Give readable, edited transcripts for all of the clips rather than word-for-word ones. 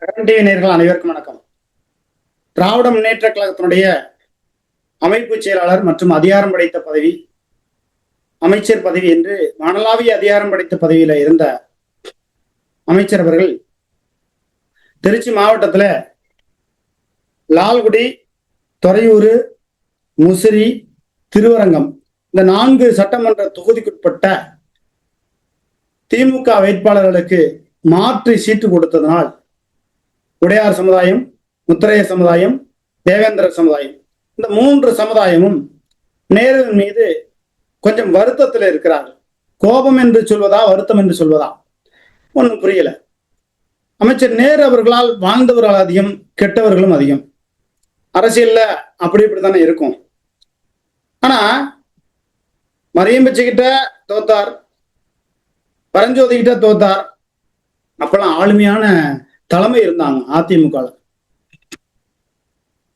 TV நேயர்கள் அனைவருக்கும் வணக்கம். திராவிட முன்னேற்ற கழகத்தினுடைய அமைப்பு செயலாளர் மற்றும் அதிகாரம் படைத்த பதவி, அமைச்சர் பதவி என்று வானளாவிய அதிகாரம் படைத்த பதவியில இருந்த அமைச்சர் அவர்கள் திருச்சி மாவட்டத்தில் லால்குடி, துறையூர், முசிறி, திருவரங்கம் இந்த 4 சட்டமன்ற தொகுதிக்குட்பட்ட திமுக வேட்பாளர்களுக்கு மாற்றி சீட்டு கொடுத்ததனால் உடையார் சமுதாயம், முத்திரையர் சமுதாயம், தேவேந்திரர் சமுதாயம் இந்த 3 சமுதாயமும் நேருவின் மீது கொஞ்சம் வருத்தத்தில் இருக்கிறார்கள். கோபம் என்று சொல்வதா, வருத்தம் என்று சொல்வதா ஒன்றும் புரியல. அமைச்சர் நேரு அவர்களால் வாழ்ந்தவர்கள் அதிகம், கெட்டவர்களும் அதிகம். அரசியல்ல அப்படி இப்படித்தானே இருக்கும். ஆனா மரியம் பிச்சைக்கிட்ட தோத்தார், பரஞ்சோதி கிட்ட தோத்தார். அப்பெல்லாம் ஆளுமையான தலைமை இருந்தாங்க அதிமுக.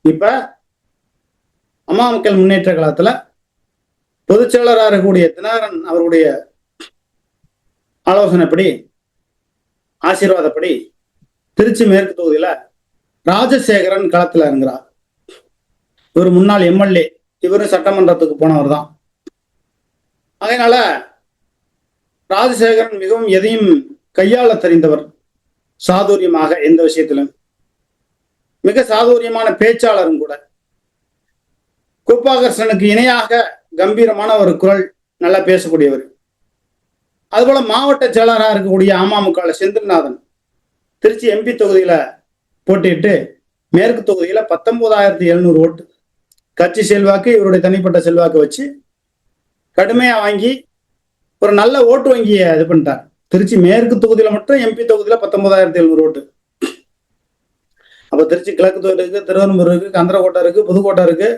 இப்ப அம்மா மக்கள் முன்னேற்ற கழகத்துல பொதுச் செயலராக இருக்கக்கூடிய தினகரன் அவருடைய ஆலோசனைப்படி, ஆசீர்வாதப்படி திருச்சி மேற்கு தொகுதியில ராஜசேகரன் களத்துல இருக்கிறார். இவர் முன்னாள் எம்எல்ஏ, இவரும் சட்டமன்றத்துக்கு போனவர் தான். அதனால ராஜசேகரன் மிகவும் எதையும் கையாள தெரிந்தவர், சாதுரியமாக எந்த விஷயத்திலும் மிக சாதுரியமான பேச்சாளரும் கூட. கோபாகர்ஷனுக்கு இணையாக கம்பீரமான ஒரு குரல், நல்லா பேசக்கூடியவர். அதுபோல மாவட்ட செயலராக இருக்கக்கூடிய அமமுக செந்தில்நாதன் திருச்சி எம்பி தொகுதியில போட்டிட்டு மேற்கு தொகுதியில 19,700 ஓட்டு கட்சி செல்வாக்கு, இவருடைய தனிப்பட்ட செல்வாக்கு வச்சு கடுமையா வாங்கி ஒரு நல்ல ஓட்டு வங்கியை இது பண்ணிட்டார். திருச்சி மேற்கு தொகுதியில மட்டும் எம்பி தொகுதியில 19,700 ஓட்டு. அப்ப திருச்சி கிழக்கு தொகுதி இருக்கு, திருவனந்தபுரம் இருக்கு, கந்தரக்கோட்டை இருக்கு, புதுக்கோட்டை இருக்கு.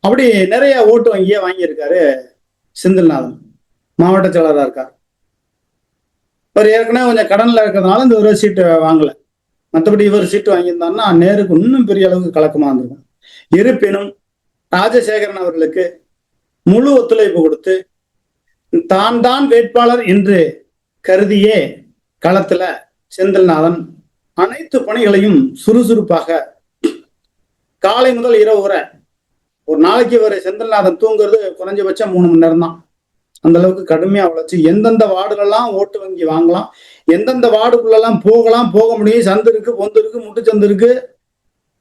அப்படி நிறைய ஓட்டு வங்கியை வாங்கியிருக்காரு செந்தில்நாதன். மாவட்ட செயலராக இருக்கார். இவர் ஏற்கனவே கொஞ்சம் கடன்ல இருக்கிறதுனால இந்த ஒரு சீட்டு வாங்கல. மற்றபடி இவர் சீட்டு வாங்கியிருந்தாருன்னா நேருக்கு இன்னும் பெரிய அளவுக்கு கலக்கமா இருந்திருக்கும். இருப்பினும் ராஜசேகரன் அவர்களுக்கு முழு ஒத்துழைப்பு கொடுத்து தான் வேட்பாளர் என்று கருதியே களத்துல செந்தில்நாதன் அனைத்து பணிகளையும் சுறுசுறுப்பாக காலை முதல் இரவு வரை, ஒரு நாளைக்கு ஒரு செந்தில்நாதன் தூங்குறது குறைஞ்சபட்சம் 3 மணி நேரம் தான். அந்த அளவுக்கு கடுமையா உழைச்சு எந்தெந்த வார்டுலெல்லாம் ஓட்டு வங்கி வாங்கலாம், எந்தெந்த வார்டுக்குள்ளெல்லாம் போகலாம், போக முடியும், சந்து இருக்கு, பொந்து இருக்கு, முட்டுச்சந்து இருக்கு,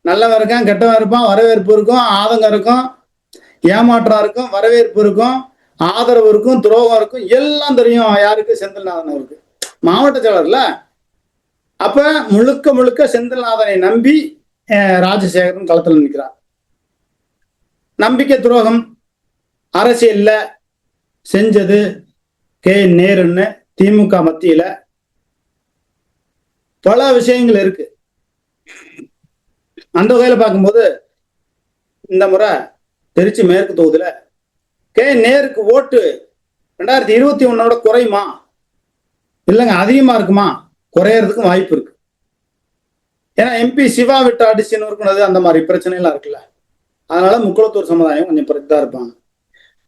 நல்லவன் இருக்கான், கெட்டவன் இருப்பான், வரவேற்பு இருக்கும், ஆதங்கம் இருக்கும், ஏமாற்றம் இருக்கும், வரவேற்பு இருக்கும், ஆதரவு இருக்கும், துரோகம் இருக்கும், எல்லாம் தெரியும் யாருக்கு? செந்தில்நாதன் அவருக்கு. மாவட்ட செயலர்ல அப்ப முழுக்க முழுக்க செந்தில்நாதனை நம்பி ராஜசேகரன் களத்தில் நிற்கிறார். நம்பிக்கை துரோகம் அரசியல்ல செஞ்சது நேருன்னு திமுக மத்தியில பல விஷயங்கள் இருக்கு. அந்த வகையில பார்க்கும்போது இந்த முறை திருச்சி மேற்கு தொகுதியில நேருக்கு ஓட்டு 2021 குறையுமா? இல்லைங்க, அதிகமா இருக்குமா? குறையறதுக்கும் வாய்ப்பு இருக்கு. ஏன்னா எம்பி சிவா விட்டு அடிச்சுன்னு இருக்கிறது, அந்த மாதிரி பிரச்சனை எல்லாம் இருக்குல்ல. அதனால முக்குளத்தூர் சமுதாயம் கொஞ்சம் தான் இருப்பாங்க.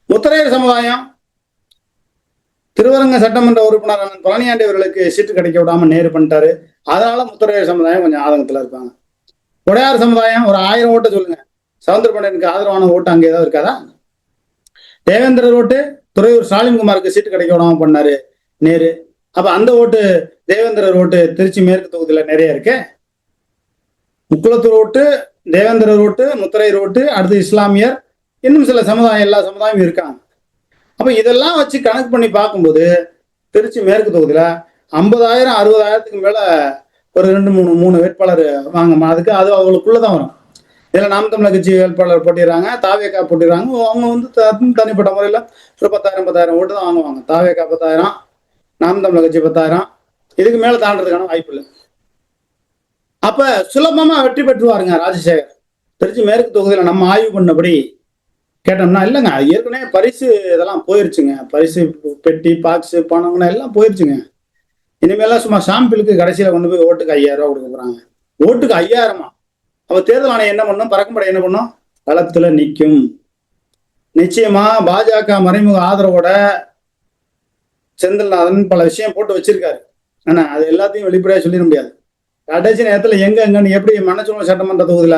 முத்திரையர் சமுதாயம் திருவரங்க சட்டமன்ற உறுப்பினர் பழனியாண்டி அவர்களுக்கு சீட்டு கிடைக்க விடாம நேரு பண்ணிட்டாரு. அதனால முத்திரையர் சமுதாயம் கொஞ்சம் ஆதங்கத்துல இருப்பாங்க. உடையார் சமுதாயம் ஒரு 1000 ஓட்டு சொல்லுங்க, சவுந்தரபாண்டியனுக்கு ஆதரவான ஓட்டு அங்கே ஏதாவது இருக்காதா? தேவேந்திரர் ஓட்டு துறையூர் ஸ்டாலின்குமாருக்கு சீட்டு கிடைக்க விடாம பண்ணாரு நேரு. அப்ப அந்த ஓட்டு, தேவேந்திரர் ஓட்டு திருச்சி மேற்கு தொகுதியில நிறைய இருக்கு. முக்குளத்தூர் ஓட்டு, தேவேந்திரர் ஓட்டு, முத்திரையர் ஓட்டு, அடுத்து இஸ்லாமியர், இன்னும் சில சமுதாயம், எல்லா சமுதாயமும் இருக்காங்க. அப்ப இதெல்லாம் வச்சு கணக்கு பண்ணி பார்க்கும்போது திருச்சி மேற்கு தொகுதியில 50,000 60,000க்கு மேல ஒரு 2 3 வேட்பாளர் வாங்க. அதுக்கு அது அவங்களுக்குள்ளதான் வரும். இதுல நாம் தமிழர் கட்சி வேட்பாளர் போட்டிடுறாங்க, தாவேகா போட்டிடுறாங்க. அவங்க வந்து தனிப்பட்ட முறையில ஒரு 10,000 ஓட்டு தான் வாங்குவாங்க. தாவேகா 10,000, நாம் தமிழர் கட்சி 10,000, இதுக்கு மேல தாண்டதுக்கான வாய்ப்பு இல்லை. அப்ப சுலபமா வெற்றி பெற்றுவாருங்க ராஜசேகர். திருச்சி மேற்கு தொகுதியில நம்ம ஆய்வு பண்ணபடி கேட்டோம்னா, இல்லைங்க ஏற்கனவே பரிசு இதெல்லாம் போயிருச்சுங்க. பரிசு பெட்டி, பாக்ஸ், பணம்னா எல்லாம் போயிருச்சுங்க. இனிமேலாம் சும்மா சாம்பிளுக்கு கடைசியில கொண்டு போய் ஓட்டுக்கு 5,000 ரூபா கொடுக்க போறாங்க. ஓட்டுக்கு 5,000? அப்ப தேர்தல் ஆணையம் என்ன பண்ணும்? பறக்கும்படை என்ன பண்ணும்? களத்துல நிற்கும். நிச்சயமா பாஜக மறைமுக ஆதரவோட செந்தில்நாதன் பல விஷயம் போட்டு வச்சிருக்காரு. ஆனா அது எல்லாத்தையும் வெளிப்படையா சொல்லிட முடியாது. கடைசி நேரத்துல எங்கன்னு எப்படி மன்னச்சநல்லூர் சட்டமன்ற தொகுதியில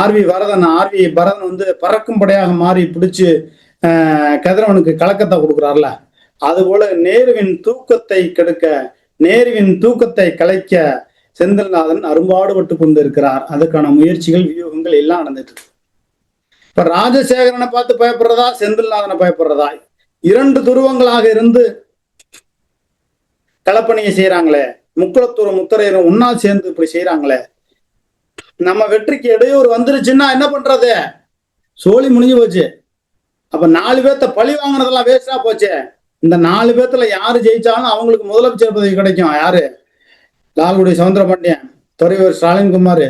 ஆர்வி பரதன் வந்து பறக்கும் படையாக மாறி பிடிச்சு கதிரவனுக்கு கலக்கத்தை கொடுக்குறாருல, அது போல நேருவின் தூக்கத்தை கெடுக்க, நேருவின் தூக்கத்தை கலைக்க செந்தில்நாதன் அரும்பாடுபட்டு கொண்டு இருக்கிறார். அதுக்கான முயற்சிகள் வியூகங்கள் எல்லாம் நடந்துட்டு இருக்கு. இப்ப ராஜசேகரனை பார்த்து பயப்படுறதா, செந்தில்நாதனை பயப்படுறதா? இரண்டு துருவங்களாக இருந்து களப்பணியை செய்யறாங்களே, முக்குளத்தூர் முத்தரையரும் ஒன்னா சேர்ந்து இப்படி செய்யறாங்களே, நம்ம வெற்றிக்கு இடையூறு வந்துருச்சுன்னா என்ன பண்றது? சோழி முடிஞ்சு போச்சு. அப்ப 4 பேர்த்த பழி வாங்கினதெல்லாம் வேஸ்டா போச்சு. இந்த 4 பேர்த்துல யாரு ஜெயிச்சாலும் அவங்களுக்கு முதலமைச்சர் பதவி கிடைக்கும். யாரு? லால்குடி சவுந்தரபாண்டியன், துறையூர் ஸ்டாலின்குமார்,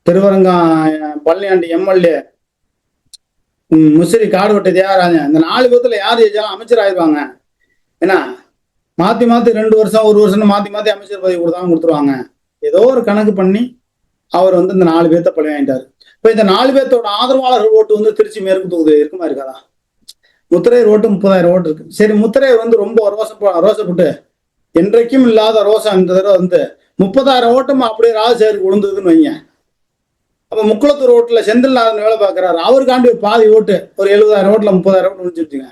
திருவரங்கம் பழனியாண்டி எம்எல்ஏ, முசிறி காடுவெட்டி தியாகராஜன். இந்த 4 பேர்த்துல யார் ஜெயிச்சாலும் அமைச்சர் ஆயிடுவாங்க. ஏன்னா மாத்தி 2 வருஷம் 1 வருஷம் மாத்தி அமைச்சர் பதவி கொடுத்துருவாங்க. ஏதோ ஒரு கணக்கு பண்ணி அவர் வந்து இந்த 4 பேர்த்த பழி வாங்கிட்டாரு. இப்ப இந்த 4 பேர்த்தோட ஆதரவாளர்கள் ஓட்டு வந்து திருச்சி மேற்கு தொகுதி இருக்குமா இருக்காதா? முத்திரையர் ஓட்டு 30,000 ஓட்டு இருக்கு. சரி, முத்திரையர் வந்து ரொம்ப ரோசப்பட்டு என்றைக்கும் இல்லாத ரோசம் இந்த தடவை வந்து 30,000 ஓட்டும் அப்படியே ராஜசேகருக்கு விழுந்ததுன்னு வைங்க. அப்ப முக்குளத்தூர் ஓட்டுல செந்தில்நாதன் வேலை பார்க்கிறாரு, அவருக்காண்டி பாதி ஓட்டு ஒரு 70,000 ஓட்டுல 30,000 ஓட்டு முடிஞ்சுருச்சுங்க.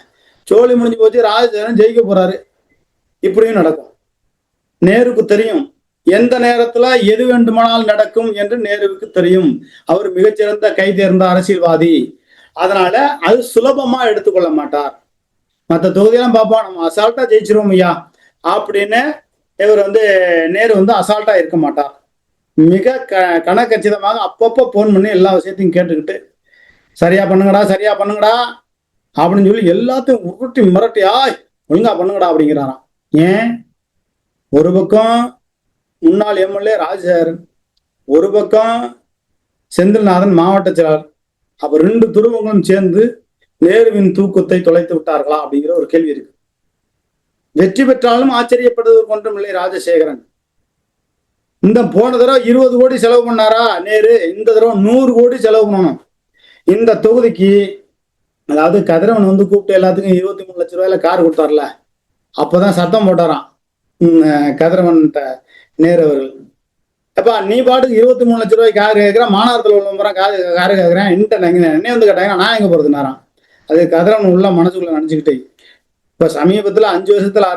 சோழி முடிஞ்சு போச்சு, ராஜசேகரன் ஜெயிக்க போறாரு. இப்படியும் நடக்கும். நேருக்கு தெரியும் எந்த நேரத்துல எது வேண்டுமானால் நடக்கும் என்று நேருவுக்கு தெரியும். அவர் மிகச்சிறந்த கை தேர்ந்த அரசியல்வாதி. அதனால அது சுலபமா எடுத்துக்கொள்ள மாட்டார். மற்ற தொகுதியெல்லாம் பார்ப்போம், நம்ம அசால்ட்டா ஜெயிச்சிருவோம் ஐயா அப்படின்னு இவர் வந்து நேரு வந்து அசால்ட்டா இருக்க மாட்டார். மிக கணக்கச்சிதமாக அப்பப்போ போன் பண்ணி எல்லா விஷயத்தையும் கேட்டுக்கிட்டு சரியா பண்ணுங்கடா அப்படின்னு சொல்லி எல்லாத்தையும் உருட்டி மிரட்டி ஒழுங்கா பண்ணுங்கடா அப்படிங்கிறாராம். ஏன்? ஒரு பக்கம் முன்னாள் எம்எல்ஏ ராஜசேகரன், ஒரு பக்கம் செந்தில்நாதன் மாவட்ட செயலாளர். அப்ப 2 துருவங்களும் சேர்ந்து நேருவின் தூக்கத்தை தொலைத்து விட்டார்களா அப்படிங்கிற ஒரு கேள்வி இருக்கு. வெற்றி பெற்றாலும் ஆச்சரியப்படுவதற்கு ஒன்றும் இல்லை ராஜசேகரன். இந்த போன தடவை 20 கோடி செலவு பண்ணாரா நேரு, இந்த தடவை 100 கோடி செலவு பண்ணணும் இந்த தொகுதிக்கு. அதாவது கதிரவன் வந்து கூப்பிட்டு எல்லாத்துக்கும் 23 லட்சம் ரூபாயில கார் கொடுத்தார்ல, அப்பதான் சத்தம் போட்டாராம் கதிரவன் நேரு அவர்கள். அப்பா நீ பாட்டுக்கு 23 லட்சம் ரூபாய்க்கு கார் கேட்கிறேன், மாநகரத்தில் உள்ள காரு கேட்கிறேன், என்னை வந்து கேட்டாங்கன்னா நான் எங்க போறதுனாராம். அது கதிரவன் உள்ள மனசுக்குள்ள நினைச்சுக்கிட்டே. இப்ப சமீபத்துல 5 வருஷத்துல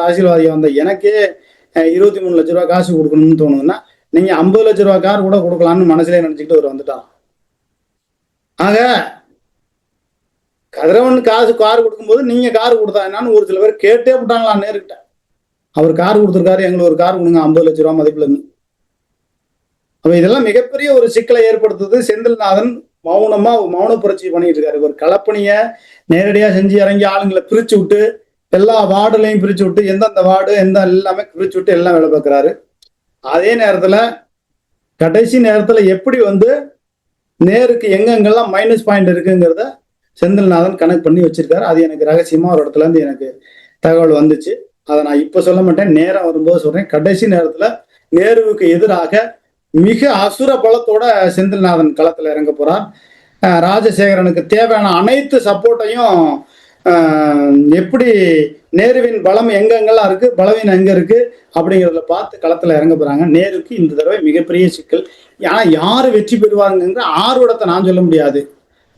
அரசியல்வாதியா வந்த எனக்கே 23 லட்ச ரூபாய் காசு கொடுக்கணும்னு தோணுதுன்னா, நீங்க 50 லட்ச ரூபாய் கார் கூட கொடுக்கலாம்னு மனசுலயே நினைச்சுக்கிட்டு அவர் வந்துட்டாராம். ஆக கதிரவன் கார் கொடுக்கும்போது நீங்க கார் கொடுத்தா என்னன்னு ஒரு சில பேர் கேட்டே விட்டாங்களா நேருக்கிட்ட. அவர் கார் கொடுத்துருக்காரு, எங்களுக்கு ஒரு கார் கொடுங்க 50 லட்ச ரூபாய் மதிப்புல இருந்து. அப்ப இதெல்லாம் மிகப்பெரிய ஒரு சிக்கலை ஏற்படுத்துது. செந்தில்நாதன் மௌன புரட்சி பண்ணிட்டு இருக்காரு. ஒரு களப்பணிய நேரடியா செஞ்சு இறங்கி ஆளுங்களை பிரிச்சு விட்டு எல்லா வார்டுலையும் பிரிச்சு விட்டு எந்தெந்த வார்டு எல்லாமே பிரிச்சு விட்டு எல்லாம் வேலை பார்க்கிறாரு. அதே நேரத்துல கடைசி நேரத்துல எப்படி வந்து நேருக்கு எங்கெங்கெல்லாம் மைனஸ் பாயிண்ட் இருக்குங்கிறத செந்தில்நாதன் கனெக்ட் பண்ணி வச்சிருக்காரு. அது எனக்கு ரகசியமா ஒரு இடத்துல இருந்து எனக்கு தகவல் வந்துச்சு. அதை நான் இப்ப சொல்ல மாட்டேன், நேரம் வரும்போது சொல்றேன். கடைசி நேரத்துல நேருவுக்கு எதிராக மிக அசுர பலத்தோட செந்தில்நாதன் களத்துல இறங்க போறார். ராஜசேகரனுக்கு தேவையான அனைத்து சப்போர்ட்டையும் எப்படி நேருவின் பலம் எங்கெங்கெல்லாம் இருக்கு, பலவீனம் எங்க இருக்கு அப்படிங்கிறத பார்த்து களத்துல இறங்க போறாங்க. நேருக்கு இந்த தடவை மிகப்பெரிய சிக்கல். ஆனா யாரு வெற்றி பெறுவாருங்கிற ஆர்வடத்தை நான் சொல்ல முடியாது,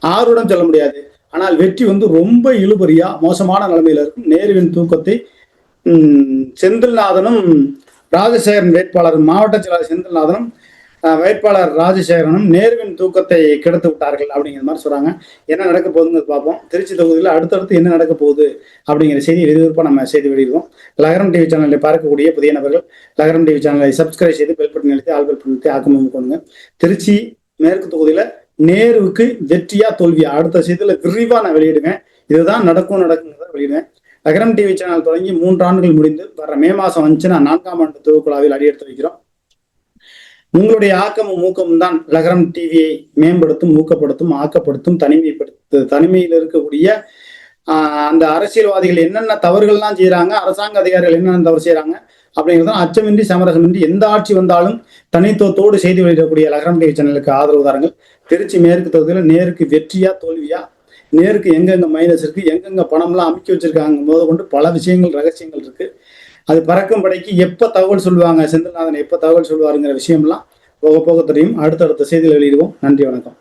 ஆர்வடம் சொல்ல முடியாது. ஆனால் வெற்றி வந்து ரொம்ப இழுபறியா மோசமான நிலைமையில இருக்கும். நேருவின் தூக்கத்தை செந்தில்நாதனும் ராஜசேகரன் வேட்பாளர் மாவட்ட செயலாளர் செந்தில்நாதனும் வேட்பாளர் ராஜசேகரனும் நேருவின் தூக்கத்தை கெடுத்து விட்டார்கள் அப்படிங்கிற மாதிரி சொல்றாங்க. என்ன நடக்க போகுதுன்னு பார்ப்போம். திருச்சி தொகுதியில் அடுத்தடுத்து என்ன நடக்க போகுது அப்படிங்கிற செய்தி விறுவிறுப்பாக நம்ம செய்தி வெளியிடுவோம். லகரம் டிவி சேனலை பார்க்கக்கூடிய புதிய நபர்கள் லகரம் டிவி சேனலை சப்ஸ்கிரைப் செய்து பெல் பட்டன் அழுத்தி ஆல் பெல் பட்டன் அழுத்தி ஆக்கமும் கொண்டுங்க. திருச்சி மேற்கு தொகுதியில நேருவுக்கு வெற்றியா தோல்வியா அடுத்த செய்தியில விரிவா நான் வெளியிடுவேன். இதுதான் நடக்குங்கிறத வெளியிடுவேன். லகரம் டிவி சேனல் தொடங்கி 3 ஆண்டுகள் முடிந்து வர மே மாசம் வந்துச்சுன்னா 4ஆம் ஆண்டு துவக்குழாவில் அடியெடுத்து வைக்கிறோம். உங்களுடைய ஆக்கமும் ஊக்கமும் தான் லகரம் டிவியை மேம்படுத்தும், ஊக்கப்படுத்தும், ஆக்கப்படுத்தும், தனிமையில் இருக்கக்கூடிய அந்த அரசியல்வாதிகள் என்னென்ன தவறுகள்லாம் செய்யறாங்க, அரசாங்க அதிகாரிகள் என்னென்ன தவறு செய்யறாங்க அப்படிங்கிறது அச்சமின்றி சமரசமின்றி எந்த ஆட்சி வந்தாலும் தனித்துவத்தோடு செய்தி வெளியிடக்கூடிய லகரம் டிவி சேனலுக்கு ஆதரவு தாருங்கள். திருச்சி மேற்கு தொகுதியில் நேருக்கு வெற்றியா தோல்வியா நேருக்கு எங்கெங்க மைனஸ் இருக்கு, எங்கெங்க பணம்லாம் அமுக்கி வச்சிருக்காங்க போது கொண்டு பல விஷயங்கள் ரகசியங்கள் இருக்கு. அது பறக்கும் படைக்கு எப்ப தகவல் சொல்லுவாங்க, செந்தில்நாதன் எப்ப தகவல் சொல்லுவாருங்கிற விஷயம்லாம் போக போக தெரியும். அடுத்தடுத்த செய்தியில் வெளியிடுவோம். நன்றி, வணக்கம்.